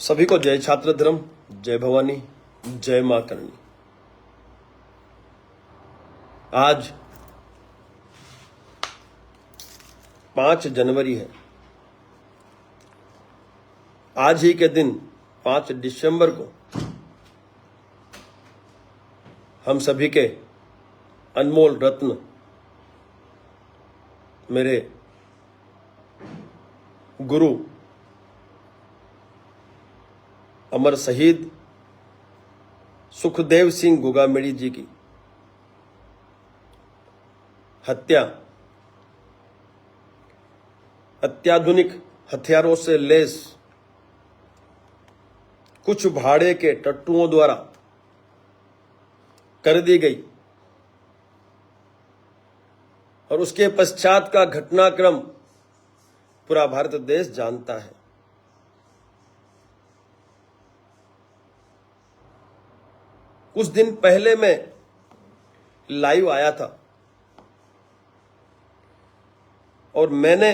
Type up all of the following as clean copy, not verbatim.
सभी को जय छात्र धर्म, जय भवानी, जय मां करणी। आज 5 जनवरी है। आज ही के दिन 5 दिसंबर को हम सभी के अनमोल रत्न मेरे गुरु अमर शहीद सुखदेव सिंह गुगामेड़ी जी की हत्या अत्याधुनिक हथियारों से लैस कुछ भाड़े के टट्टुओं द्वारा कर दी गई और उसके पश्चात का घटनाक्रम पूरा भारत देश जानता है। कुछ दिन पहले मैं लाइव आया था और मैंने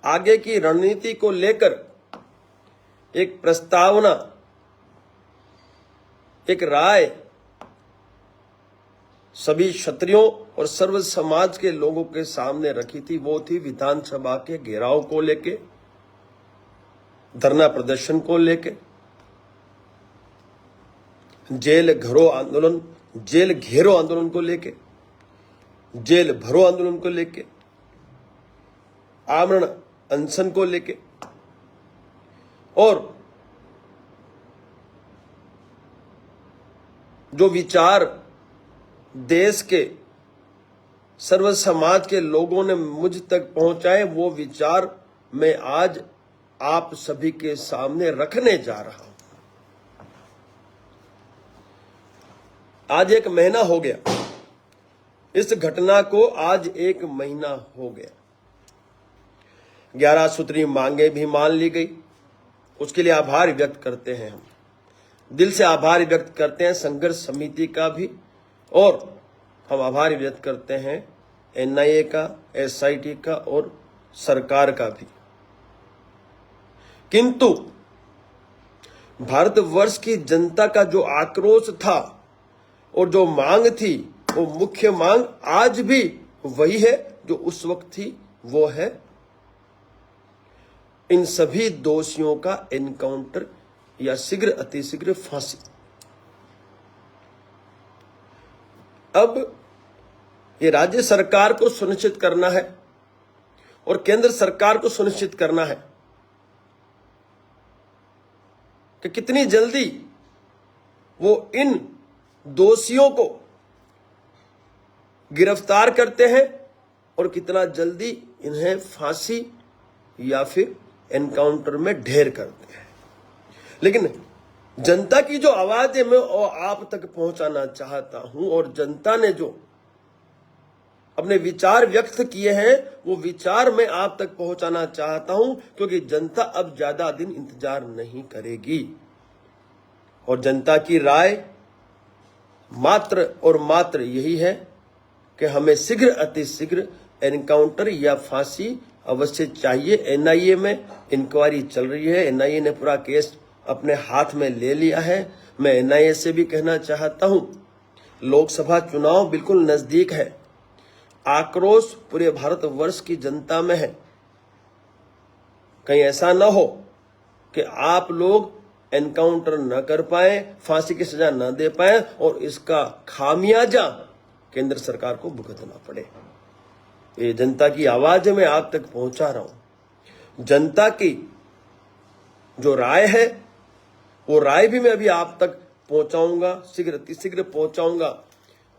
आगे की रणनीति को लेकर एक प्रस्तावना, एक राय सभी क्षत्रियों और सर्व समाज के लोगों के सामने रखी थी। वो थी विधानसभा के घेराव को लेके, धरना प्रदर्शन को लेके, जेल घेरो आंदोलन को लेके, जेल भरो आंदोलन को लेके, आमरण अनशन को लेके और जो विचार देश के सर्व समाज के लोगों ने मुझ तक पहुंचाए, वो विचार मैं आज आप सभी के सामने रखने जा रहा हूं। आज 1 महीना हो गया, इस घटना को आज 1 महीना हो गया। 11 सूत्री मांगे भी मान ली गई, उसके लिए आभार व्यक्त करते हैं। हम दिल से आभार व्यक्त करते हैं संघर्ष समिति का भी, और हम आभार व्यक्त करते हैं एनआईए का, एसआईटी का और सरकार का भी। किंतु भारतवर्ष की जनता का जो आक्रोश था और जो मांग थी, वो मुख्य मांग आज भी वही है जो उस वक्त थी। वो है इन सभी दोषियों का एनकाउंटर या शीघ्र अतिशीघ्र फांसी। अब ये राज्य सरकार को सुनिश्चित करना है और केंद्र सरकार को सुनिश्चित करना है कि कितनी जल्दी वो इन दोषियों को गिरफ्तार करते हैं और कितना जल्दी इन्हें फांसी या फिर एनकाउंटर में ढेर करते हैं। लेकिन जनता की जो आवाज है मैं आप तक पहुंचाना चाहता हूं, और जनता ने जो अपने विचार व्यक्त किए हैं वो विचार मैं आप तक पहुंचाना चाहता हूं, क्योंकि जनता अब ज्यादा दिन इंतजार नहीं करेगी और जनता की राय मात्र और मात्र यही है कि हमें शीघ्र अतिशीघ्र एनकाउंटर या फांसी अवश्य चाहिए। एनआईए में इंक्वायरी चल रही है, एनआईए ने पूरा केस अपने हाथ में ले लिया है। मैं एनआईए से भी कहना चाहता हूं, लोकसभा चुनाव बिल्कुल नजदीक है, आक्रोश पूरे भारतवर्ष की जनता में है। कहीं ऐसा ना हो कि आप लोग एनकाउंटर न कर पाए, फांसी की सजा न दे पाए और इसका खामियाजा केंद्र सरकार को भुगतना पड़े। ये जनता की आवाज मैं आप तक पहुंचा रहा हूं। जनता की जो राय है वो राय भी मैं अभी आप तक पहुंचाऊंगा, शीघ्र अतिशीघ्र पहुंचाऊंगा।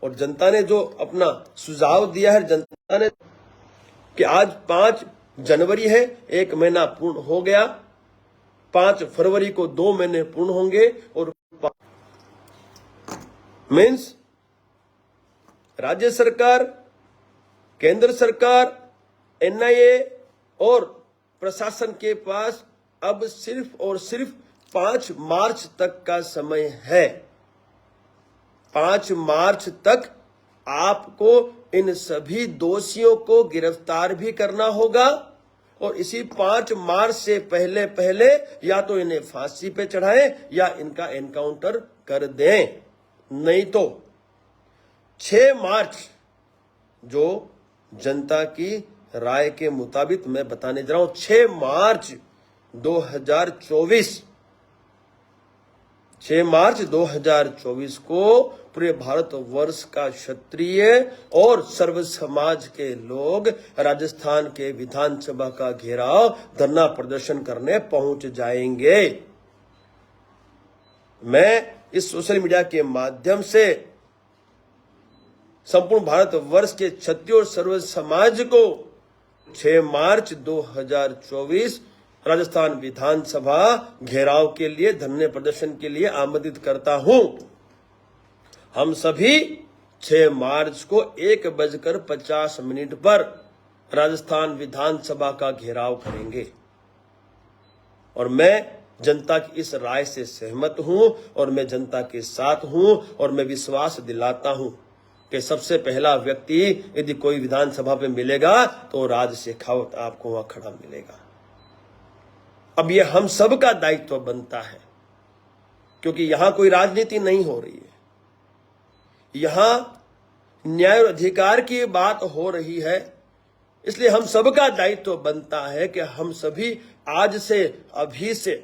और जनता ने जो अपना सुझाव दिया है, जनता ने कि आज 5 जनवरी है, 1 महीना पूर्ण हो गया, 5 फरवरी को 2 महीने पूर्ण होंगे और मीन्स राज्य सरकार, केंद्र सरकार, एनआईए और प्रशासन के पास अब सिर्फ और सिर्फ 5 मार्च तक का समय है। 5 मार्च तक आपको इन सभी दोषियों को गिरफ्तार भी करना होगा और इसी 5 मार्च से पहले पहले या तो इन्हें फांसी पे चढ़ाएं या इनका एनकाउंटर कर दें। नहीं तो 6 मार्च जो जनता की राय के मुताबिक मैं बताने जा रहा हूं, 6 मार्च 2024, 6 मार्च 2024 को पूरे भारतवर्ष का क्षत्रिय और सर्व समाज के लोग राजस्थान के विधानसभा का घेराव धरना प्रदर्शन करने पहुंच जाएंगे। मैं इस सोशल मीडिया के माध्यम से संपूर्ण भारतवर्ष के क्षत्रिय और सर्व समाज को 6 मार्च 2024 राजस्थान विधानसभा घेराव के लिए, धरने प्रदर्शन के लिए आमंत्रित करता हूं। हम सभी 6 मार्च को 1:50 पर राजस्थान विधानसभा का घेराव करेंगे और मैं जनता की इस राय से सहमत हूं और मैं जनता के साथ हूं और मैं विश्वास दिलाता हूं कि सबसे पहला व्यक्ति यदि कोई विधानसभा पे मिलेगा तो राज शेखावत आपको वहां खड़ा मिलेगा। अब ये हम सब का दायित्व बनता है, क्योंकि यहां कोई राजनीति नहीं हो रही है, यहां न्याय और अधिकार की बात हो रही है। इसलिए हम सबका दायित्व बनता है कि हम सभी आज से, अभी से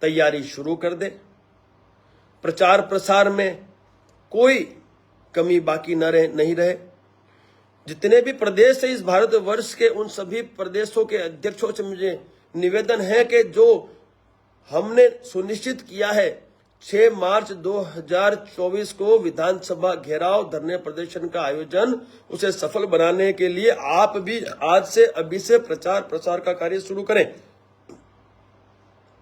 तैयारी शुरू कर दें। प्रचार प्रसार में कोई कमी बाकी नहीं रहे। जितने भी प्रदेश है इस भारतवर्ष के, उन सभी प्रदेशों के अध्यक्षों से मुझे निवेदन है कि जो हमने सुनिश्चित किया है 6 मार्च 2024 को विधानसभा घेराव धरने प्रदर्शन का आयोजन, उसे सफल बनाने के लिए आप भी आज से, अभी से प्रचार प्रसार का कार्य शुरू करें।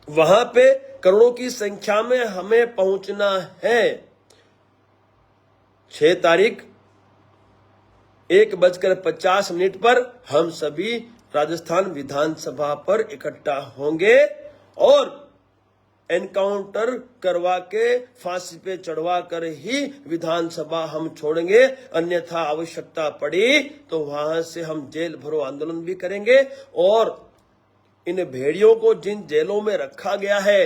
वहां पे करोड़ों की संख्या में हमें पहुंचना है। 6 तारीख 1:50 पर हम सभी राजस्थान विधानसभा पर इकट्ठा होंगे और एनकाउंटर करवा के, फांसी पे चढ़वा कर ही विधानसभा हम छोड़ेंगे। अन्यथा आवश्यकता पड़ी तो वहां से हम जेल भरो आंदोलन भी करेंगे और इन भेड़ियों को जिन जेलों में रखा गया है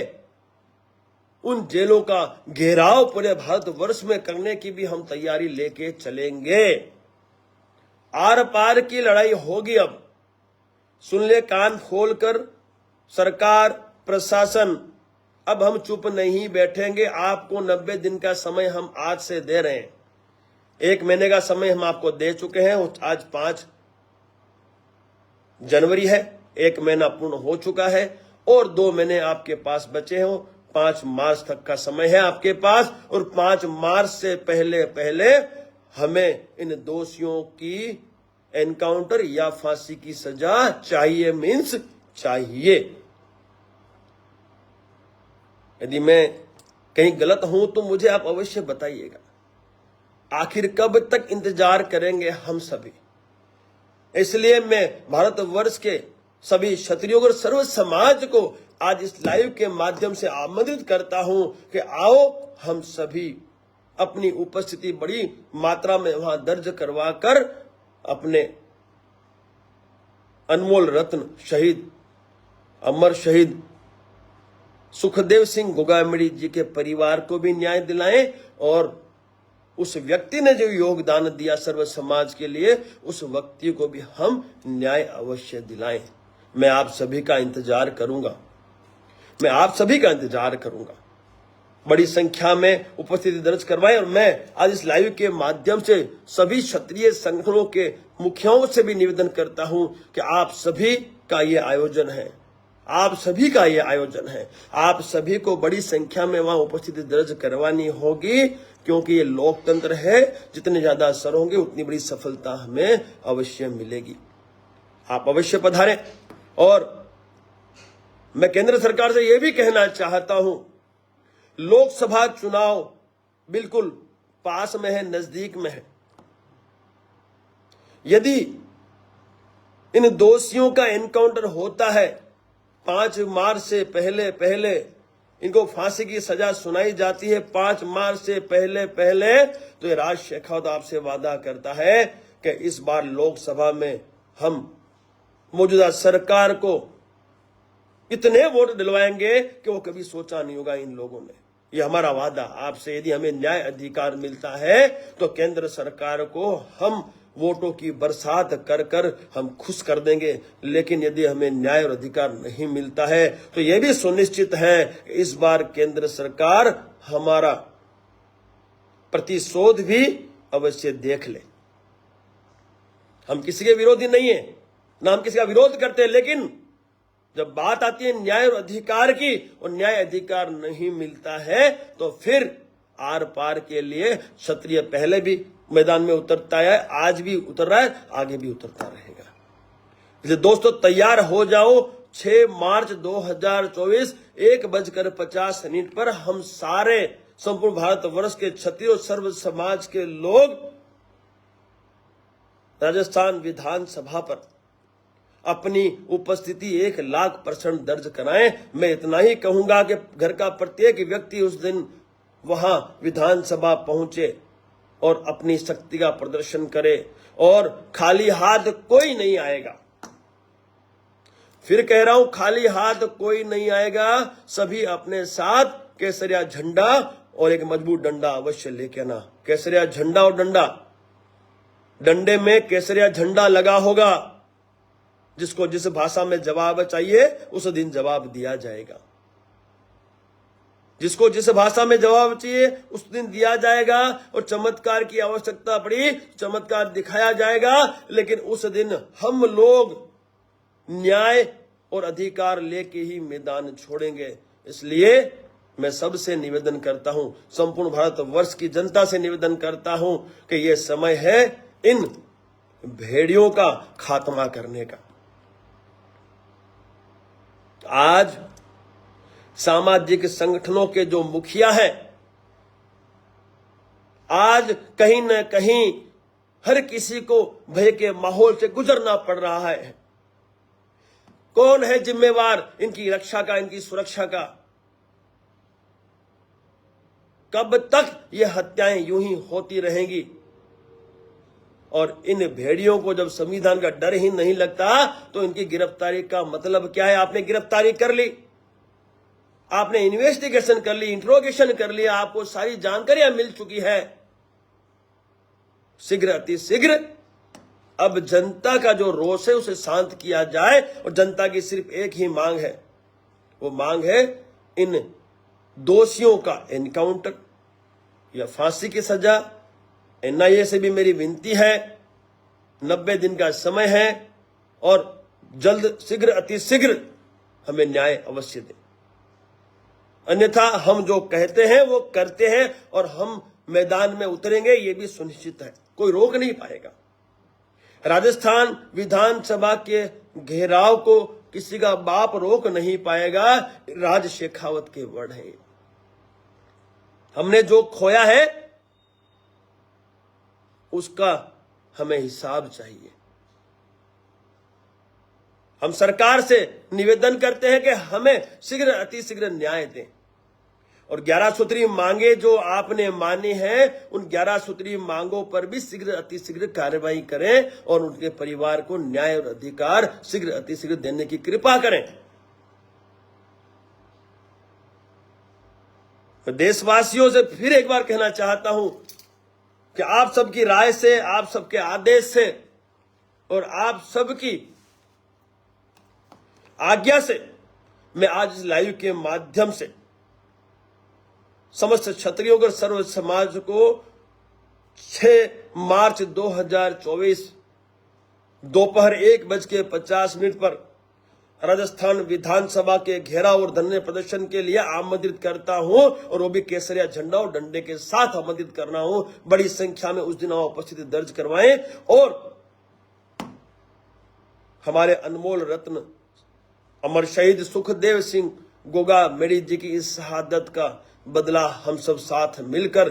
उन जेलों का घेराव पूरे भारतवर्ष में करने की भी हम तैयारी लेके चलेंगे। आर पार की लड़ाई होगी। अब सुन ले कान खोलकर सरकार, प्रशासन, अब हम चुप नहीं बैठेंगे। आपको 90 दिन का समय हम आज से दे रहे हैं। 1 महीने का समय हम आपको दे चुके हैं। आज 5 जनवरी है, 1 महीना पूर्ण हो चुका है और 2 महीने आपके पास बचे हो। 5 मार्च तक का समय है आपके पास और 5 मार्च से पहले पहले हमें इन दोषियों की एनकाउंटर या फांसी की सजा चाहिए, मीन्स चाहिए। यदि मैं कहीं गलत हूं तो मुझे आप अवश्य बताइएगा। आखिर कब तक इंतजार करेंगे हम सभी? इसलिए मैं भारतवर्ष के सभी क्षत्रियों और सर्व समाज को आज इस लाइव के माध्यम से आमंत्रित करता हूं कि आओ हम सभी अपनी उपस्थिति बड़ी मात्रा में वहां दर्ज करवा कर अपने अनमोल रत्न शहीद, अमर शहीद सुखदेव सिंह गोगामिड़ी जी के परिवार को भी न्याय दिलाएं और उस व्यक्ति ने जो योगदान दिया सर्व समाज के लिए, उस व्यक्ति को भी हम न्याय अवश्य दिलाएं। मैं आप सभी का इंतजार करूंगा, मैं आप सभी का इंतजार करूंगा। बड़ी संख्या में उपस्थिति दर्ज करवाएं और मैं आज इस लाइव के माध्यम से सभी क्षत्रिय संगठनों के मुखियाओं से भी निवेदन करता हूं कि आप सभी का ये आयोजन है, आप सभी का ये आयोजन है। आप सभी को बड़ी संख्या में वहां उपस्थिति दर्ज करवानी होगी, क्योंकि ये लोकतंत्र है। जितने ज्यादा असर होंगे उतनी बड़ी सफलता हमें अवश्य मिलेगी। आप अवश्य पधारें। और मैं केंद्र सरकार से यह भी कहना चाहता हूं, लोकसभा चुनाव बिल्कुल पास में है, नजदीक में है। यदि इन दोषियों का एनकाउंटर होता है 5 मार्च से पहले पहले, इनको फांसी की सजा सुनाई जाती है 5 मार्च से पहले पहले, तो ये राज शेखावत आपसे वादा करता है कि इस बार लोकसभा में हम मौजूदा सरकार को इतने वोट दिलवाएंगे कि वो कभी सोचा नहीं होगा इन लोगों ने। ये हमारा वादा आपसे, यदि हमें न्याय अधिकार मिलता है तो केंद्र सरकार को हम वोटों की बरसात कर कर हम खुश कर देंगे। लेकिन यदि हमें न्याय और अधिकार नहीं मिलता है तो यह भी सुनिश्चित है इस बार केंद्र सरकार हमारा प्रतिशोध भी अवश्य देख ले। हम किसी के विरोधी नहीं है, ना हम किसी का विरोध करते हैं, लेकिन जब बात आती है न्याय और अधिकार की और न्याय अधिकार नहीं मिलता है तो फिर आर पार के लिए क्षत्रिय पहले भी मैदान में उतरता है, आज भी उतर रहा है, आगे भी उतरता रहेगा। इसलिए दोस्तों तैयार हो जाओ, 6 मार्च 2024 1:50 पर हम सारे संपूर्ण भारतवर्ष के क्षत्रिय और सर्व समाज के लोग राजस्थान विधानसभा पर अपनी उपस्थिति 1,00,000% दर्ज कराएं। मैं इतना ही कहूंगा कि घर का प्रत्येक व्यक्ति उस दिन वहां विधानसभा पहुंचे और अपनी शक्ति का प्रदर्शन करे और खाली हाथ कोई नहीं आएगा। फिर कह रहा हूं, खाली हाथ कोई नहीं आएगा। सभी अपने साथ केसरिया झंडा और एक मजबूत डंडा अवश्य लेके आना। केसरिया झंडा और डंडा, डंडे में केसरिया झंडा लगा होगा। जिसको जिस भाषा में जवाब चाहिए उस दिन जवाब दिया जाएगा। जिसको जिस भाषा में जवाब चाहिए उस दिन दिया जाएगा। और चमत्कार की आवश्यकता पड़ी चमत्कार दिखाया जाएगा। लेकिन उस दिन हम लोग न्याय और अधिकार लेके ही मैदान छोड़ेंगे। इसलिए मैं सबसे निवेदन करता हूं, संपूर्ण भारतवर्ष की जनता से निवेदन करता हूं कि यह समय है इन भेड़ियों का खात्मा करने का। आज सामाजिक संगठनों के जो मुखिया हैं, आज कहीं न कहीं हर किसी को भय के माहौल से गुजरना पड़ रहा है। कौन है जिम्मेवार इनकी रक्षा का, इनकी सुरक्षा का? कब तक ये हत्याएं यूं ही होती रहेंगी? और इन भेड़ियों को जब संविधान का डर ही नहीं लगता तो इनकी गिरफ्तारी का मतलब क्या है? आपने गिरफ्तारी कर ली, आपने इन्वेस्टिगेशन कर ली, इंट्रोगेशन कर लिया, आपको सारी जानकारियां मिल चुकी है। शीघ्र अतिशीघ्र अब जनता का जो रोष है उसे शांत किया जाए। और जनता की सिर्फ एक ही मांग है, वो मांग है इन दोषियों का एनकाउंटर या फांसी की सजा। एनआईए से भी मेरी विनती है, 90 दिन का समय है और जल्द शीघ्र अतिशीघ्र हमें न्याय अवश्य दें। अन्यथा हम जो कहते हैं वो करते हैं और हम मैदान में उतरेंगे, ये भी सुनिश्चित है, कोई रोक नहीं पाएगा। राजस्थान विधानसभा के घेराव को किसी का बाप रोक नहीं पाएगा। राज शेखावत के वर्ड हैं। हमने जो खोया है उसका हमें हिसाब चाहिए। हम सरकार से निवेदन करते हैं कि हमें शीघ्र अतिशीघ्र न्याय दें। और 11 सूत्री मांगे जो आपने मानी हैं, उन 11 सूत्री मांगों पर भी शीघ्र अतिशीघ्र कार्रवाई करें और उनके परिवार को न्याय और अधिकार शीघ्र अतिशीघ्र देने की कृपा करें। मैं देशवासियों से फिर एक बार कहना चाहता हूं कि आप सबकी राय से, आप सबके आदेश से और आप सबकी आज्ञा से मैं आज इस लाइव के माध्यम से समस्त क्षत्रियों और सर्व समाज को 6 मार्च 2024 दोपहर 1:50 पर राजस्थान विधानसभा के घेराव और धरने प्रदर्शन के लिए आमंत्रित करता हूं। और वो भी केसरिया झंडा और डंडे के साथ आमंत्रित करना हूं। बड़ी संख्या में उस दिन उपस्थिति दर्ज करवाएं और हमारे अनमोल रत्न अमर शहीद सुखदेव सिंह गोगा मेरी जी की इस शहादत का बदला हम सब साथ मिलकर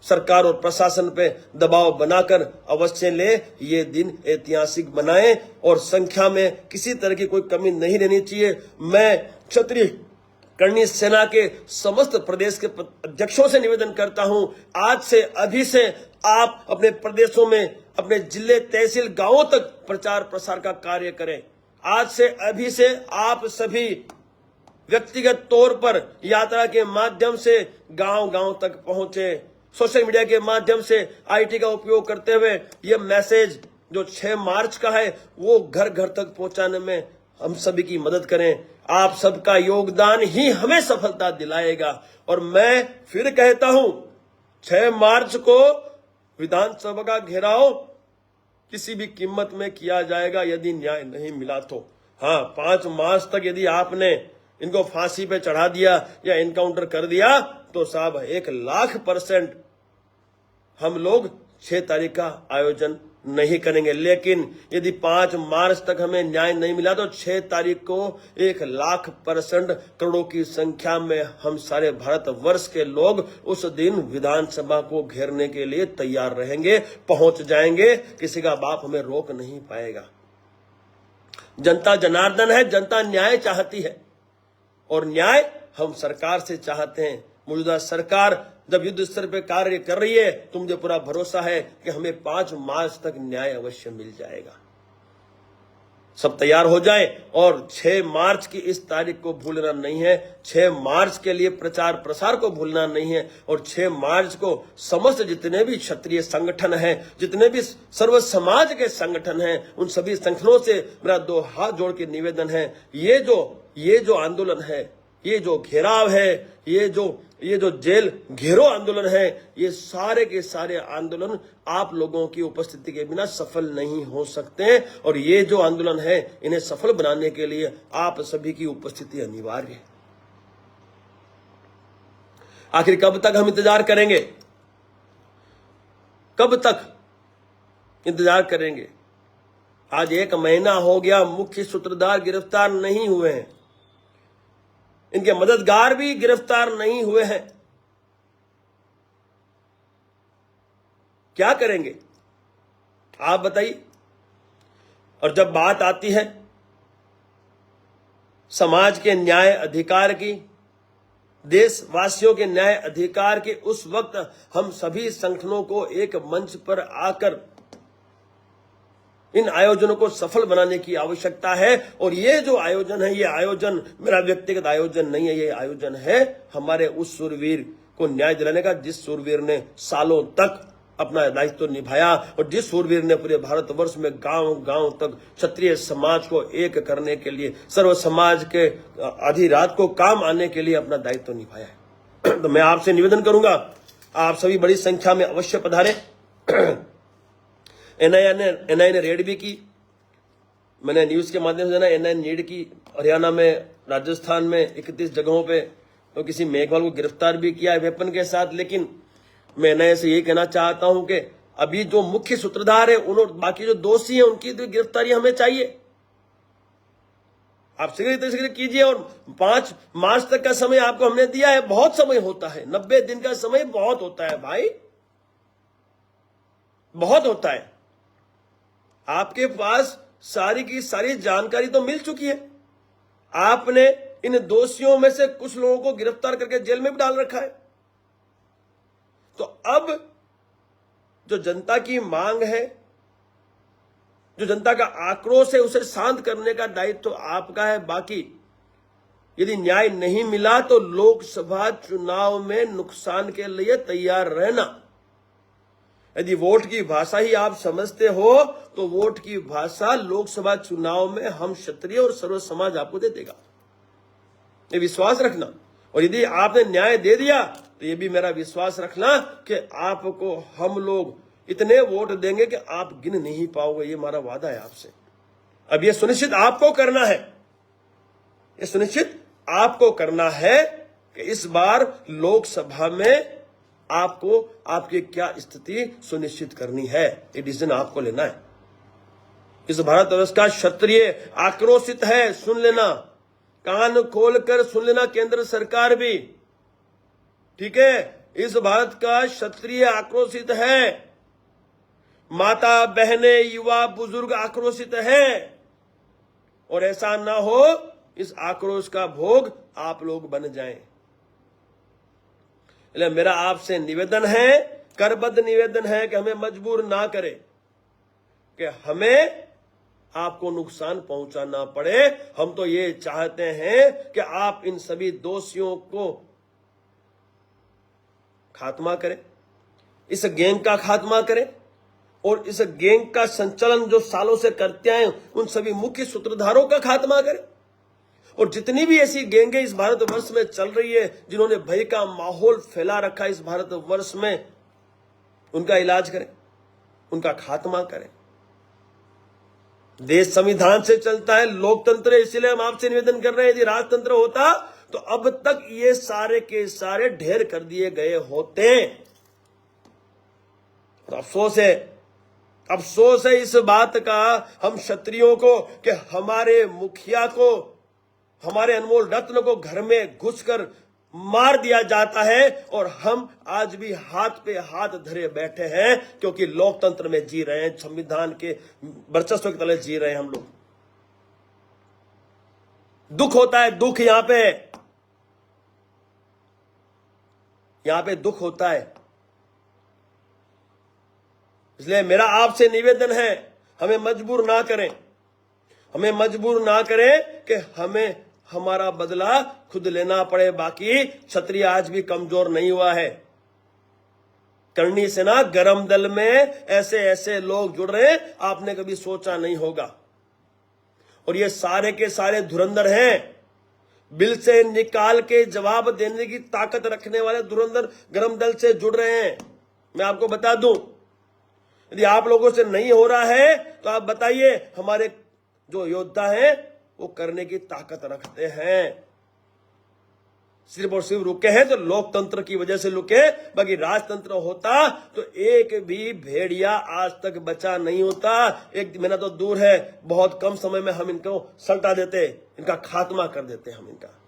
सरकार और प्रशासन पे दबाव बनाकर अवश्य ले। ये दिन ऐतिहासिक बनाएं और संख्या में किसी तरह की कोई कमी नहीं रहनी चाहिए। मैं क्षत्रिय कर्णी सेना के समस्त प्रदेश के अध्यक्षों से निवेदन करता हूं, आज से अभी से आप अपने प्रदेशों में, अपने जिले, तहसील, गांवों तक प्रचार प्रसार का कार्य करें। आज से अभी से आप सभी व्यक्तिगत तौर पर यात्रा के माध्यम से गांव गांव तक पहुंचे, सोशल मीडिया के माध्यम से आईटी का उपयोग करते हुए ये मैसेज जो 6 मार्च का है वो घर घर तक पहुंचाने में हम सभी की मदद करें। आप सबका योगदान ही हमें सफलता दिलाएगा। और मैं फिर कहता हूं, 6 मार्च को विधानसभा का घेराव किसी भी कीमत में किया जाएगा यदि न्याय नहीं मिला तो। हाँ, 5 मार्च तक यदि आपने इनको फांसी पे चढ़ा दिया या एनकाउंटर कर दिया तो साहब 1,00,000% हम लोग 6 तारीख का आयोजन नहीं करेंगे। लेकिन यदि 5 मार्च तक हमें न्याय नहीं मिला तो 6 तारीख को 1,00,000% करोड़ों की संख्या में हम सारे भारतवर्ष के लोग उस दिन विधानसभा को घेरने के लिए तैयार रहेंगे, पहुंच जाएंगे। किसी का बाप हमें रोक नहीं पाएगा। जनता जनार्दन है, जनता न्याय चाहती है और न्याय हम सरकार से चाहते हैं। मौजूदा सरकार जब युद्ध स्तर पर कार्य कर रही है तो मुझे पूरा भरोसा है कि हमें 5 मार्च तक न्याय अवश्य मिल जाएगा। सब तैयार हो जाए और 6 मार्च की इस तारीख को भूलना नहीं है। 6 मार्च के लिए प्रचार प्रसार को भूलना नहीं है और 6 मार्च को समस्त जितने भी क्षत्रिय संगठन हैं, जितने भी सर्व समाज के संगठन हैं, उन सभी संगठनों से मेरा 2 हाथ जोड़ के निवेदन है, ये जो आंदोलन है, ये जो घेराव है, ये जो जेल घेरो आंदोलन है, ये सारे के सारे आंदोलन आप लोगों की उपस्थिति के बिना सफल नहीं हो सकते। और ये जो आंदोलन है इन्हें सफल बनाने के लिए आप सभी की उपस्थिति अनिवार्य है। आखिर कब तक हम इंतजार करेंगे? कब तक इंतजार करेंगे? आज 1 महीना हो गया, मुख्य सूत्रधार गिरफ्तार नहीं हुए हैं, इनके मददगार भी गिरफ्तार नहीं हुए हैं। क्या करेंगे आप बताइए? और जब बात आती है समाज के न्याय अधिकार की, देशवासियों के न्याय अधिकार की, उस वक्त हम सभी संगठनों को एक मंच पर आकर इन आयोजनों को सफल बनाने की आवश्यकता है। और ये जो आयोजन है, ये आयोजन मेरा व्यक्तिगत आयोजन नहीं है, ये आयोजन है हमारे उस सूरवीर को न्याय दिलाने का, जिस सूरवीर ने सालों तक अपना दायित्व निभाया और जिस सूरवीर ने पूरे भारतवर्ष में गांव गांव तक क्षत्रिय समाज को एक करने के लिए, सर्व समाज के आधी रात को काम आने के लिए अपना दायित्व निभाया है। तो मैं आपसे निवेदन करूंगा, आप सभी बड़ी संख्या में अवश्य पधारें। एनआई ने रेड भी की, मैंने न्यूज के माध्यम से एनआई ने रेड की हरियाणा में, राजस्थान में 31 जगहों पे, तो किसी मेघवाल को गिरफ्तार भी किया है वेपन के साथ। लेकिन मैं एनआई से यही कहना चाहता हूं कि अभी जो मुख्य सूत्रधार है, उन्होंने बाकी जो दोषी हैं उनकी तो गिरफ्तारी हमें चाहिए। आप शीघ्र कीजिए और 5 मार्च तक का समय आपको हमने दिया है। बहुत समय होता है, 90 दिन का समय बहुत होता है भाई, बहुत होता है। आपके पास सारी की सारी जानकारी तो मिल चुकी है। आपने इन दोषियों में से कुछ लोगों को गिरफ्तार करके जेल में भी डाल रखा है। तो अब जो जनता की मांग है, जो जनता का आक्रोश है, उसे शांत करने का दायित्व तो आपका है। बाकी यदि न्याय नहीं मिला तो लोकसभा चुनाव में नुकसान के लिए तैयार रहना। यदि वोट की भाषा ही आप समझते हो तो वोट की भाषा लोकसभा चुनाव में हम क्षत्रिय और सर्व समाज आपको दे देगा, ये विश्वास रखना। और यदि आपने न्याय दे दिया तो ये भी मेरा विश्वास रखना कि आपको हम लोग इतने वोट देंगे कि आप गिन नहीं पाओगे। ये हमारा वादा है आपसे। अब ये सुनिश्चित आपको करना है, ये सुनिश्चित आपको करना है कि इस बार लोकसभा में आपको आपकी क्या स्थिति सुनिश्चित करनी है। ये डिसीजन आपको लेना है। इस भारतवर्ष का क्षत्रिय आक्रोशित है, सुन लेना, कान खोलकर सुन लेना, केंद्र सरकार भी, ठीक है। इस भारत का क्षत्रिय आक्रोशित है, माता बहने युवा बुजुर्ग आक्रोशित है। और ऐसा ना हो इस आक्रोश का भोग आप लोग बन जाएं। इसलिए मेरा आपसे निवेदन है, करबद्ध निवेदन है कि हमें मजबूर ना करें, कि हमें आपको नुकसान पहुंचाना पड़े। हम तो ये चाहते हैं कि आप इन सभी दोषियों को खात्मा करें, इस गैंग का खात्मा करें और इस गैंग का संचालन जो सालों से करते आए उन सभी मुख्य सूत्रधारों का खात्मा करें। और जितनी भी ऐसी गैंगे इस भारतवर्ष में चल रही है जिन्होंने भय का माहौल फैला रखा इस भारतवर्ष में, उनका इलाज करें, उनका खात्मा करें। देश संविधान से चलता है, लोकतंत्र है, इसलिए हम आपसे निवेदन कर रहे हैं, यदि राजतंत्र होता तो अब तक ये सारे के सारे ढेर कर दिए गए होते। तो अफसोस है इस बात का हम क्षत्रियों को कि हमारे मुखिया को, हमारे अनमोल रत्न को घर में घुसकर मार दिया जाता है और हम आज भी हाथ पे हाथ धरे बैठे हैं, क्योंकि लोकतंत्र में जी रहे हैं, संविधान के वर्चस्व के तले जी रहे हैं हम लोग। दुख होता है, दुख यहां पे दुख होता है। इसलिए मेरा आपसे निवेदन है, हमें मजबूर ना करें कि हमें हमारा बदला खुद लेना पड़े। बाकी क्षत्रिय आज भी कमजोर नहीं हुआ है। करनी सेना गरम दल में ऐसे ऐसे लोग जुड़ रहे हैं, आपने कभी सोचा नहीं होगा। और ये सारे के सारे धुरंधर हैं, बिल से निकाल के जवाब देने की ताकत रखने वाले धुरंधर गरम दल से जुड़ रहे हैं। मैं आपको बता दूं, यदि आप लोगों से नहीं हो रहा है तो आप बताइए, हमारे जो योद्धा हैं वो करने की ताकत रखते हैं। सिर्फ और सिर्फ रुके हैं तो लोकतंत्र की वजह से रुके, बाकी राजतंत्र होता तो एक भी भेड़िया आज तक बचा नहीं होता। एक महीना तो दूर है, बहुत कम समय में हम इनको सल्टा देते, इनका खात्मा कर देते हम इनका।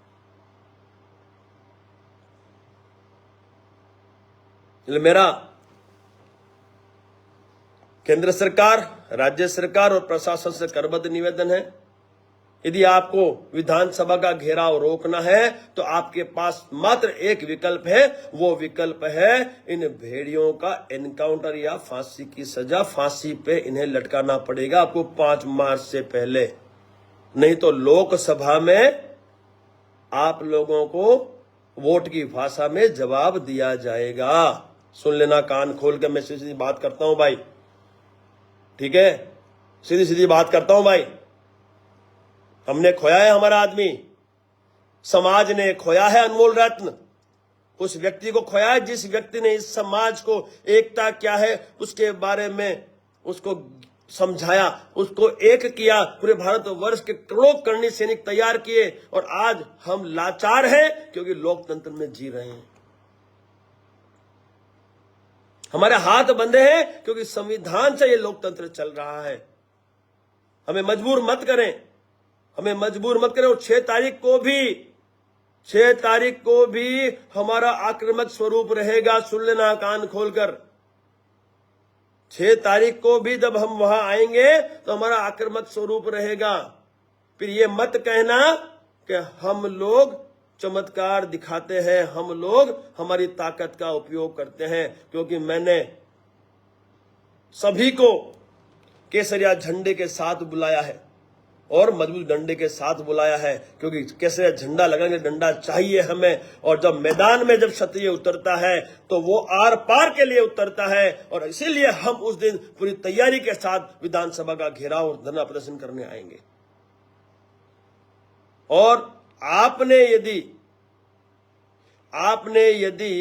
मेरा केंद्र सरकार, राज्य सरकार और प्रशासन से करबद्ध निवेदन है, यदि आपको विधानसभा का घेराव रोकना है तो आपके पास मात्र एक विकल्प है, वो विकल्प है इन भेड़ियों का एनकाउंटर या फांसी की सजा, फांसी पे इन्हें लटकाना पड़ेगा आपको 5 मार्च से पहले। नहीं तो लोकसभा में आप लोगों को वोट की भाषा में जवाब दिया जाएगा। सुन लेना कान खोल के, मैं सीधी सीधी बात करता हूं भाई, ठीक है, सीधी सीधी बात करता हूं भाई। हमने खोया है हमारा आदमी, समाज ने खोया है अनमोल रत्न, उस व्यक्ति को खोया है जिस व्यक्ति ने इस समाज को एकता क्या है उसके बारे में उसको समझाया, उसको एक किया, पूरे भारतवर्ष के करोड़ों करनी सैनिक तैयार किए। और आज हम लाचार हैं क्योंकि लोकतंत्र में जी रहे हैं। हमारे हाथ बंधे हैं क्योंकि संविधान से ये लोकतंत्र चल रहा है। हमें मजबूर मत करें, और 6 तारीख को भी हमारा आक्रामक स्वरूप रहेगा। सुन लेना कान खोलकर, 6 तारीख को भी जब हम वहां आएंगे तो हमारा आक्रामक स्वरूप रहेगा। फिर ये मत कहना कि हम लोग चमत्कार दिखाते हैं, हम लोग हमारी ताकत का उपयोग करते हैं, क्योंकि मैंने सभी को केसरिया झंडे के साथ बुलाया है और मजबूत डंडे के साथ बुलाया है, क्योंकि केसरिया झंडा लगाने डंडा चाहिए हमें। और जब मैदान में जब क्षत्रिय उतरता है तो वो आर पार के लिए उतरता है, और इसीलिए हम उस दिन पूरी तैयारी के साथ विधानसभा का घेराव और धरना प्रदर्शन करने आएंगे। और आपने यदि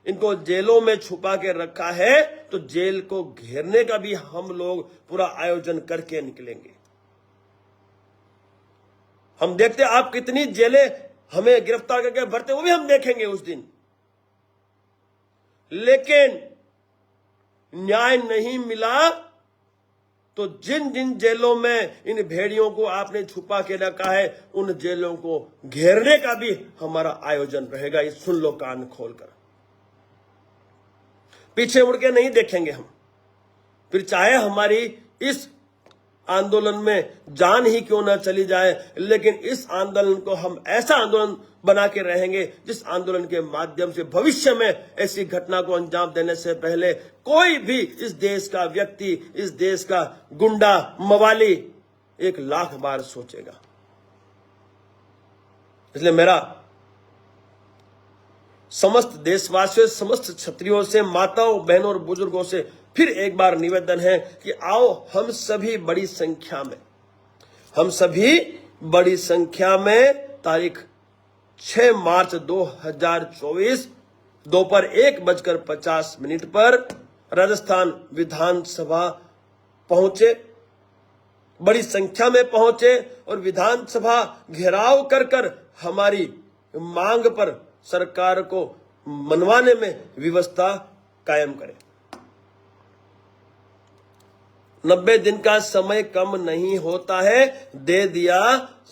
इनको जेलों में छुपा के रखा है तो जेल को घेरने का भी हम लोग पूरा आयोजन करके निकलेंगे। हम देखते आप कितनी जेलें हमें गिरफ्तार करके भरते, वो भी हम देखेंगे उस दिन। लेकिन न्याय नहीं मिला तो जिन जिन जेलों में इन भेड़ियों को आपने छुपा के रखा है उन जेलों को घेरने का भी हमारा आयोजन रहेगा। ये सुन लो कान खोलकर, पीछे मुड़ के नहीं देखेंगे हम। फिर चाहे हमारी इस आंदोलन में जान ही क्यों ना चली जाए, लेकिन इस आंदोलन को हम ऐसा आंदोलन बना के रहेंगे जिस आंदोलन के माध्यम से भविष्य में ऐसी घटना को अंजाम देने से पहले कोई भी इस देश का व्यक्ति, इस देश का गुंडा मवाली 1,00,000 बार सोचेगा। इसलिए मेरा समस्त देशवासियों, समस्त क्षत्रियों से, माताओं, बहनों और बुजुर्गों से फिर एक बार निवेदन है कि आओ हम सभी बड़ी संख्या में तारीख 6 मार्च 2024 दोपहर 1:50 पर राजस्थान विधानसभा पहुंचे, बड़ी संख्या में पहुंचे और विधानसभा घेराव कर हमारी मांग पर सरकार को मनवाने में व्यवस्था कायम करें। 90 दिन का समय कम नहीं होता है, दे दिया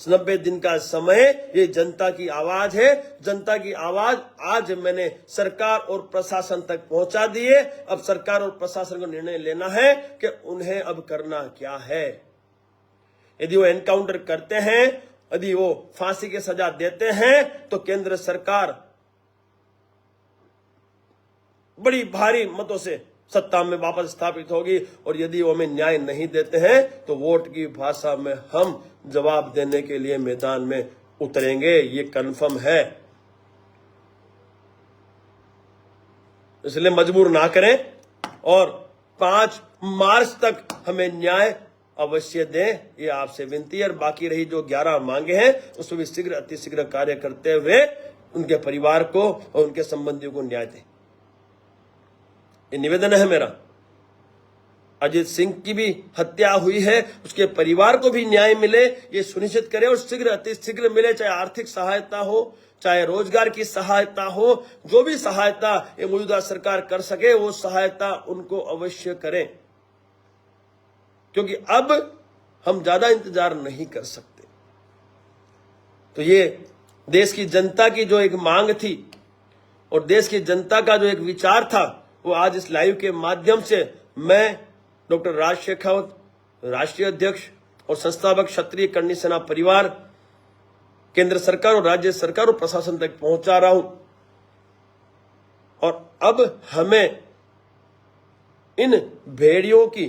90 दिन का समय। ये जनता की आवाज है, जनता की आवाज आज मैंने सरकार और प्रशासन तक पहुंचा दिए। अब सरकार और प्रशासन को निर्णय लेना है कि उन्हें अब करना क्या है। यदि वो एनकाउंटर करते हैं, यदि वो फांसी की सजा देते हैं तो केंद्र सरकार बड़ी भारी मतों से सत्ता में वापस स्थापित होगी, और यदि वो हमें न्याय नहीं देते हैं तो वोट की भाषा में हम जवाब देने के लिए मैदान में उतरेंगे, ये कन्फर्म है। इसलिए मजबूर ना करें और 5 मार्च तक हमें न्याय अवश्य दें, ये आपसे विनती है। और बाकी रही जो 11 मांगे हैं उसमें भी शीघ्र अतिशीघ्र कार्य करते हुए उनके परिवार को और उनके संबंधियों को न्याय दें, ये निवेदन है मेरा। अजीत सिंह की भी हत्या हुई है, उसके परिवार को भी न्याय मिले, ये सुनिश्चित करें और शीघ्र अतिशीघ्र मिले, चाहे आर्थिक सहायता हो, चाहे रोजगार की सहायता हो, जो भी सहायता ये मौजूदा सरकार कर सके वो सहायता उनको अवश्य करें, क्योंकि अब हम ज्यादा इंतजार नहीं कर सकते। तो ये देश की जनता की जो एक मांग थी और देश की जनता का जो एक विचार था, वो आज इस लाइव के माध्यम से मैं डॉक्टर राज शेखावत, राष्ट्रीय अध्यक्ष और संस्थापक क्षत्रिय करणी सेना परिवार, केंद्र सरकार और राज्य सरकार और प्रशासन तक पहुंचा रहा हूं। और अब हमें इन भेड़ियों की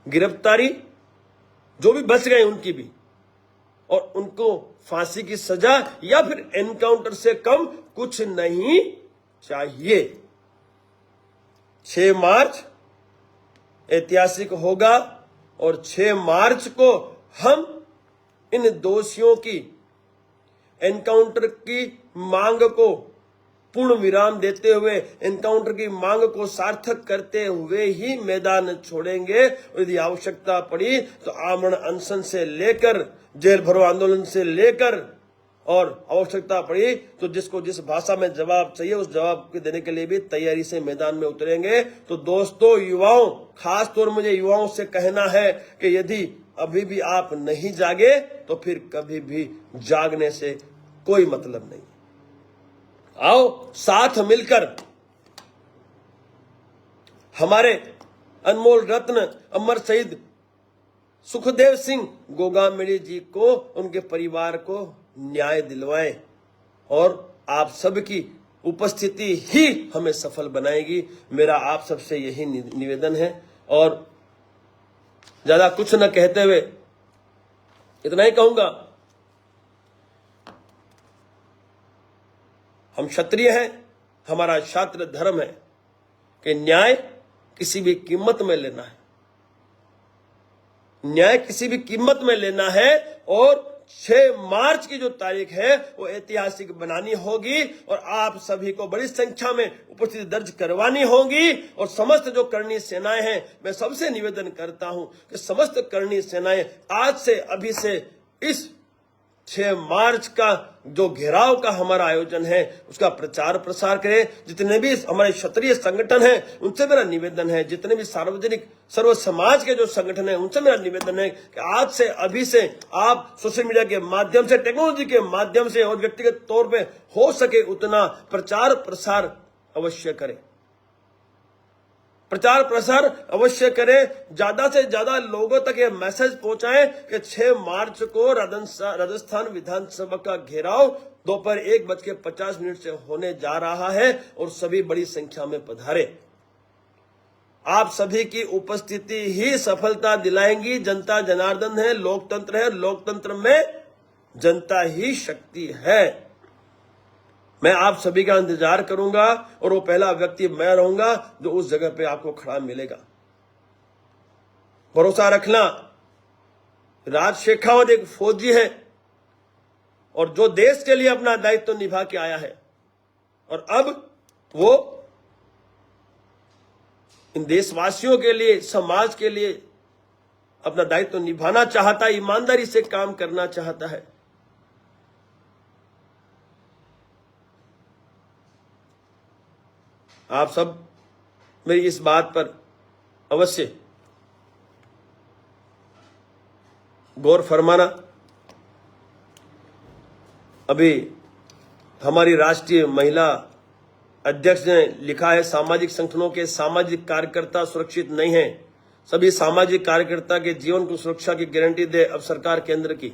गिरफ्तारी, जो भी बच गए उनकी भी, और उनको फांसी की सजा या फिर एनकाउंटर से कम कुछ नहीं चाहिए। 6 मार्च ऐतिहासिक होगा और 6 मार्च को हम इन दोषियों की एनकाउंटर की मांग को पूर्ण विराम देते हुए, एनकाउंटर की मांग को सार्थक करते हुए ही मैदान छोड़ेंगे। यदि आवश्यकता पड़ी तो आमरण अनशन से लेकर जेल भरो आंदोलन से लेकर, और आवश्यकता पड़ी तो जिसको जिस भाषा में जवाब चाहिए उस जवाब के देने के लिए भी तैयारी से मैदान में उतरेंगे। तो दोस्तों, युवाओं, खास तौर मुझे युवाओं से कहना है कि यदि अभी भी आप नहीं जागे तो फिर कभी भी जागने से कोई मतलब नहीं। आओ साथ मिलकर हमारे अनमोल रत्न अमर शहीद सुखदेव सिंह गोगामेड़ी जी को, उनके परिवार को न्याय दिलवाएं, और आप सबकी उपस्थिति ही हमें सफल बनाएगी। मेरा आप सबसे यही निवेदन है, और ज्यादा कुछ न कहते हुए इतना ही कहूंगा, हम क्षत्रिय हैं, हमारा शास्त्र धर्म है कि न्याय किसी भी कीमत में लेना है, न्याय किसी भी कीमत में लेना है। और 6 मार्च की जो तारीख है वो ऐतिहासिक बनानी होगी, और आप सभी को बड़ी संख्या में उपस्थिति दर्ज करवानी होगी। और समस्त जो करणी सेनाएं हैं, मैं सबसे निवेदन करता हूं कि समस्त करणी सेनाएं आज से, अभी से इस 6 मार्च का जो घेराव का हमारा आयोजन है उसका प्रचार प्रसार करें। जितने भी हमारे क्षत्रिय संगठन हैं उनसे मेरा निवेदन है, जितने भी सार्वजनिक सर्व समाज के जो संगठन हैं उनसे मेरा निवेदन है कि आज से, अभी से आप सोशल मीडिया के माध्यम से, टेक्नोलॉजी के माध्यम से और व्यक्तिगत तौर पे हो सके उतना प्रचार प्रसार अवश्य करें। प्रचार प्रसार अवश्य करें, ज्यादा से ज्यादा लोगों तक ये मैसेज पहुंचाएं कि 6 मार्च को राजस्थान विधानसभा का घेराव दोपहर 1:50 से होने जा रहा है और सभी बड़ी संख्या में पधारे। आप सभी की उपस्थिति ही सफलता दिलाएंगी। जनता जनार्दन है, लोकतंत्र है, लोकतंत्र में जनता ही शक्ति है। मैं आप सभी का इंतजार करूंगा और वो पहला व्यक्ति मैं रहूंगा जो उस जगह पे आपको खड़ा मिलेगा। भरोसा रखना, राज शेखावत एक फौजी है और जो देश के लिए अपना दायित्व निभा के आया है और अब वो इन देशवासियों के लिए, समाज के लिए अपना दायित्व निभाना चाहता है, ईमानदारी से काम करना चाहता है। आप सब मेरी इस बात पर अवश्य गौर फरमाना। अभी हमारी राष्ट्रीय महिला अध्यक्ष ने लिखा है, सामाजिक संगठनों के सामाजिक कार्यकर्ता सुरक्षित नहीं है, सभी सामाजिक कार्यकर्ता के जीवन को सुरक्षा की गारंटी दे अब सरकार केंद्र की।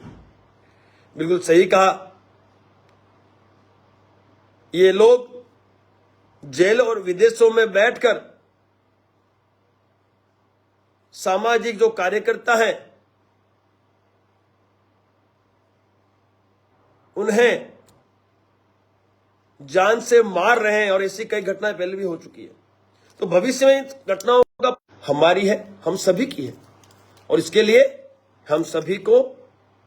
बिल्कुल सही कहा। ये लोग जेल और विदेशों में बैठकर सामाजिक जो कार्यकर्ता हैं उन्हें जान से मार रहे हैं और ऐसी कई घटनाएं पहले भी हो चुकी है। तो भविष्य में घटनाओं का हमारी है, हम सभी की है और इसके लिए हम सभी को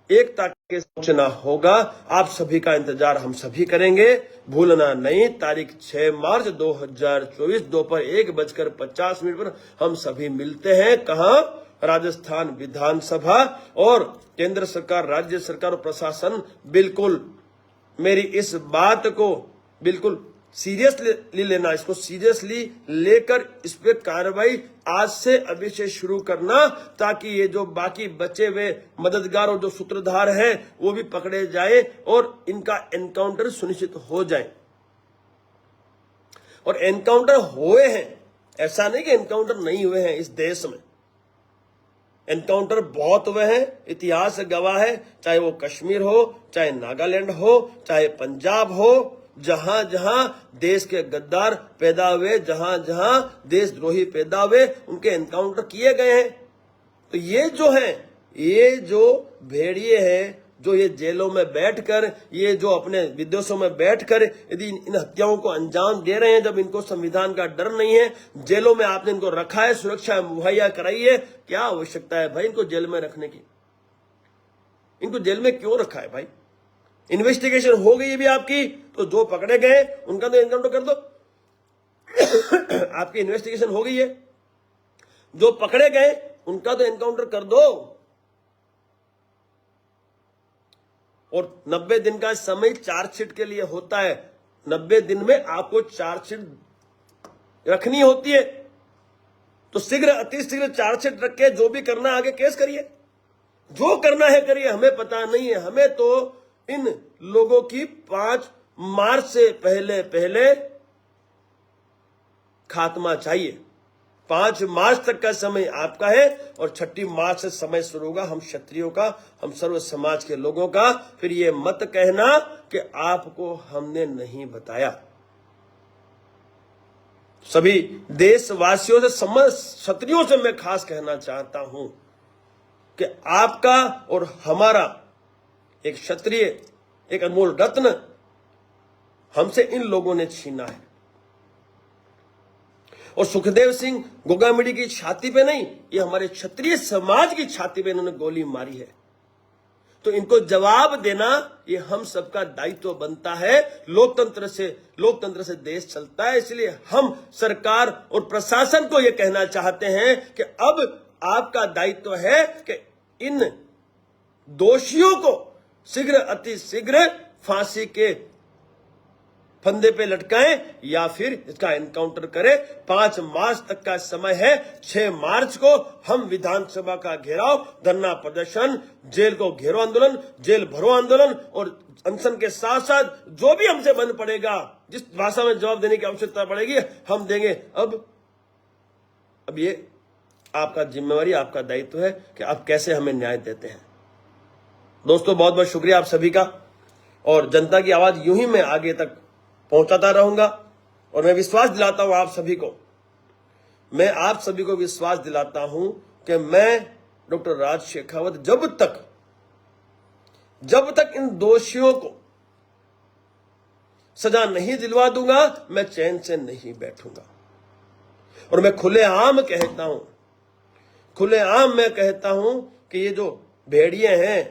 एकता के सोचना होगा। आप सभी का इंतजार हम सभी करेंगे, भूलना नहीं। तारीख 6 मार्च 2024 दोपहर 1:50 पर हम सभी मिलते हैं। कहां? राजस्थान विधानसभा। और केंद्र सरकार, राज्य सरकार और प्रशासन बिल्कुल मेरी इस बात को बिल्कुल सीरियसली लेना, इसको सीरियसली लेकर इस पे कार्रवाई आज से अभी से शुरू करना, ताकि ये जो बाकी बचे हुए मददगार और जो सूत्रधार हैं वो भी पकड़े जाए और इनका एनकाउंटर सुनिश्चित हो जाए। और एनकाउंटर हुए हैं, ऐसा नहीं कि एनकाउंटर नहीं हुए हैं। इस देश में एनकाउंटर बहुत हुए हैं, इतिहास गवाह है। चाहे वो कश्मीर हो, चाहे नागालैंड हो, चाहे पंजाब हो, जहां जहां देश के गद्दार पैदा हुए, जहां जहां देशद्रोही पैदा हुए, उनके एनकाउंटर किए गए हैं। तो ये जो है, ये जो भेड़िए हैं, जो ये जेलों में बैठकर, ये जो अपने विदेशों में बैठकर यदि इन हत्याओं को अंजाम दे रहे हैं, जब इनको संविधान का डर नहीं है, जेलों में आपने इनको रखा है, सुरक्षा मुहैया कराई है, क्या आवश्यकता है भाई इनको जेल में रखने की? इनको जेल में क्यों रखा है भाई? इन्वेस्टिगेशन हो गई है भी आपकी, तो जो पकड़े गए उनका तो एनकाउंटर कर दो। आपकी इन्वेस्टिगेशन हो गई है, जो पकड़े गए उनका तो एनकाउंटर कर दो। और 90 दिन का समय चार्जशीट के लिए होता है। 90 दिन में आपको चार्जशीट रखनी होती है, तो शीघ्र अतिशीघ्र चार्जशीट रख के जो भी करना आगे केस करिए, जो करना है करिए। हमें पता नहीं है, हमें तो इन लोगों की 5 मार्च से पहले पहले खात्मा चाहिए। 5 मार्च तक का समय आपका है और 6 मार्च से समय शुरू होगा हम क्षत्रियों का, हम सर्व समाज के लोगों का। फिर ये मत कहना कि आपको हमने नहीं बताया। सभी देशवासियों से, समस्त क्षत्रियों से मैं खास कहना चाहता हूं कि आपका और हमारा एक क्षत्रिय, एक अनमोल रत्न हमसे इन लोगों ने छीना है। और सुखदेव सिंह गोगामिडी की छाती पे नहीं, ये हमारे क्षत्रिय समाज की छाती पे इन्होंने गोली मारी है। तो इनको जवाब देना ये हम सबका दायित्व बनता है। लोकतंत्र से देश चलता है। इसलिए हम सरकार और प्रशासन को ये कहना चाहते हैं कि अब आपका दायित्व है कि इन दोषियों को शीघ्र अति शीघ्र फांसी के फंदे पे लटकाएं या फिर इसका एनकाउंटर करें। 5 मार्च तक का समय है। 6 मार्च को हम विधानसभा का घेराव, धरना प्रदर्शन, जेल को घेरो आंदोलन, जेल भरो आंदोलन और अनशन के साथ साथ जो भी हमसे बन पड़ेगा, जिस भाषा में जवाब देने की आवश्यकता पड़ेगी हम देंगे। अब अब ये आपका जिम्मेवारी, आपका दायित्व है कि आप कैसे हमें न्याय देते हैं। दोस्तों, बहुत बहुत शुक्रिया आप सभी का, और जनता की आवाज यूं ही मैं आगे तक पहुंचाता रहूंगा। और मैं विश्वास दिलाता हूं आप सभी को, मैं आप सभी को विश्वास दिलाता हूं कि मैं डॉक्टर राज शेखावत जब तक इन दोषियों को सजा नहीं दिलवा दूंगा, मैं चैन से नहीं बैठूंगा। और मैं खुलेआम मैं कहता हूं कि ये जो भेड़िए हैं,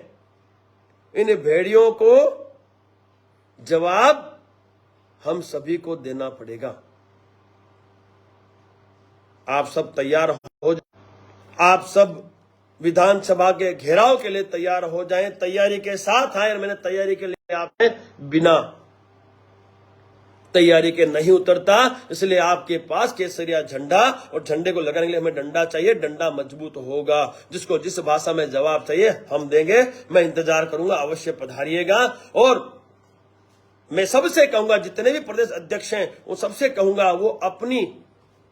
इन भेड़ियों को जवाब हम सभी को देना पड़ेगा। आप सब तैयार हो जाए, आप सब विधानसभा के घेराव के लिए तैयार हो जाएं, तैयारी के साथ आए। मैंने तैयारी के लिए आपने बिना तैयारी के नहीं उतरता, इसलिए आपके पास केसरिया झंडा, और झंडे को लगाने के लिए हमें डंडा चाहिए। डंडा मजबूत होगा, जिसको जिस भाषा में जवाब चाहिए हम देंगे। मैं इंतजार करूंगा, अवश्य पधारिएगा। और मैं सबसे कहूंगा, जितने भी प्रदेश अध्यक्ष हैं वो सबसे कहूंगा, वो अपनी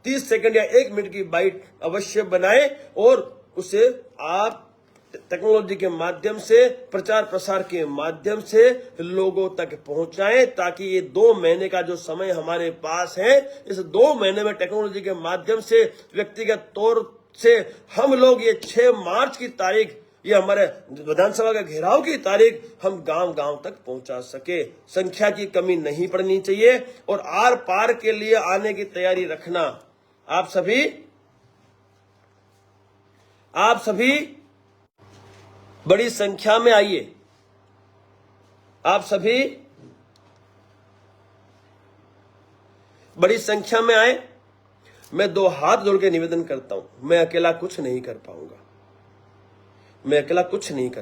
30 सेकंड या 1 मिनट की बाइट अवश्य बनाए और उसे आप टेक्नोलॉजी के माध्यम से, प्रचार प्रसार के माध्यम से लोगों तक पहुंचाएं, ताकि ये 2 महीने का जो समय हमारे पास है, इस 2 महीने में टेक्नोलॉजी के माध्यम से व्यक्तिगत तौर से हम लोग ये 6 मार्च की तारीख, ये हमारे विधानसभा का घेराव की तारीख, हम गांव गांव तक पहुंचा सके। संख्या की कमी नहीं पड़नी चाहिए, और आर पार के लिए आने की तैयारी रखना। आप सभी बड़ी संख्या में आइए, आप सभी बड़ी संख्या में आए। मैं 2 हाथ जोड़ के निवेदन करता हूं, मैं अकेला कुछ नहीं कर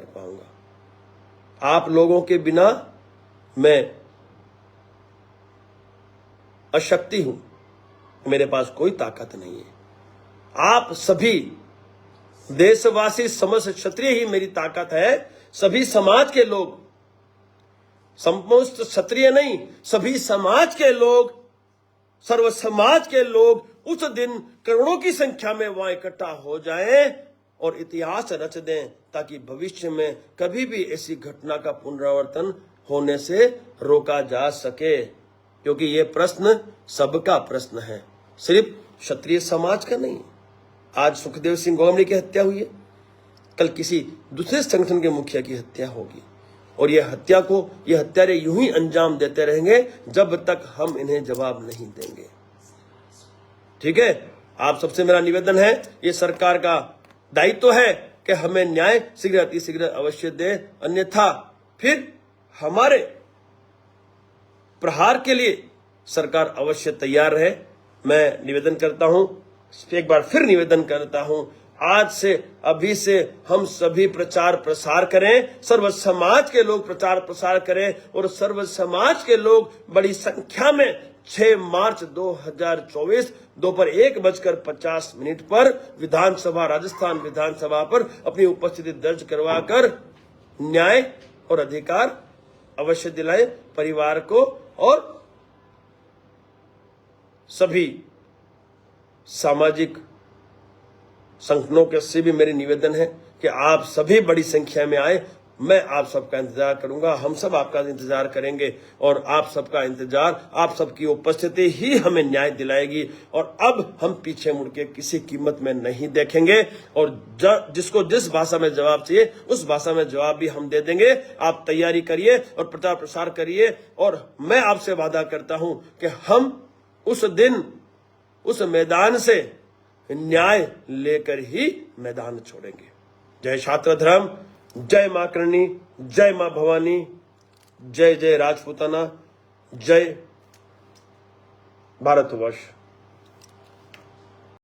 पाऊंगा, आप लोगों के बिना मैं अशक्ति हूं, मेरे पास कोई ताकत नहीं है। आप सभी देशवासी, समस्त क्षत्रिय ही मेरी ताकत है। सभी समाज के लोग, समस्त क्षत्रिय नहीं, सभी समाज के लोग, सर्व समाज के लोग उस दिन करोड़ों की संख्या में वहां इकट्ठा हो जाएं और इतिहास रच दें, ताकि भविष्य में कभी भी ऐसी घटना का पुनरावर्तन होने से रोका जा सके। क्योंकि ये प्रश्न सबका प्रश्न है, सिर्फ क्षत्रिय समाज का नहीं। आज सुखदेव सिंह गौमरी की हत्या हुई है, कल किसी दूसरे संगठन के मुखिया की हत्या होगी, और ये हत्यारे यूं ही अंजाम देते रहेंगे जब तक हम इन्हें जवाब नहीं देंगे। ठीक है, आप सबसे मेरा निवेदन है, ये सरकार का दायित्व है कि हमें न्याय शीघ्र अतिशीघ्र अवश्य दे, अन्यथा फिर हमारे प्रहार के लिए सरकार अवश्य तैयार रहे। मैं निवेदन करता हूं, एक बार फिर निवेदन करता हूं, आज से, अभी से हम सभी प्रचार प्रसार करें, सर्व समाज के लोग प्रचार प्रसार करें, और सर्व समाज के लोग बड़ी संख्या में 6 मार्च 2024 दोपहर 1:50 पर विधानसभा, राजस्थान विधानसभा पर अपनी उपस्थिति दर्ज करवाकर न्याय और अधिकार अवश्य दिलाए परिवार को। और सभी सामाजिक संगठनों के से भी मेरी निवेदन है कि आप सभी बड़ी संख्या में आए। मैं आप सबका इंतजार करूंगा, हम सब आपका इंतजार करेंगे, और आप सबका इंतजार, आप सबकी उपस्थिति ही हमें न्याय दिलाएगी। और अब हम पीछे मुड़ के किसी कीमत में नहीं देखेंगे, और जिसको जिस भाषा में जवाब चाहिए उस भाषा में जवाब भी हम दे देंगे। आप तैयारी करिए और प्रचार प्रसार करिए, और मैं आपसे वादा करता हूं कि हम उस दिन उस मैदान से न्याय लेकर ही मैदान छोड़ेंगे। जय छात्र धर्म, जय मां करणी, जय मां भवानी, जय जय राजपूताना, जय भारतवर्ष।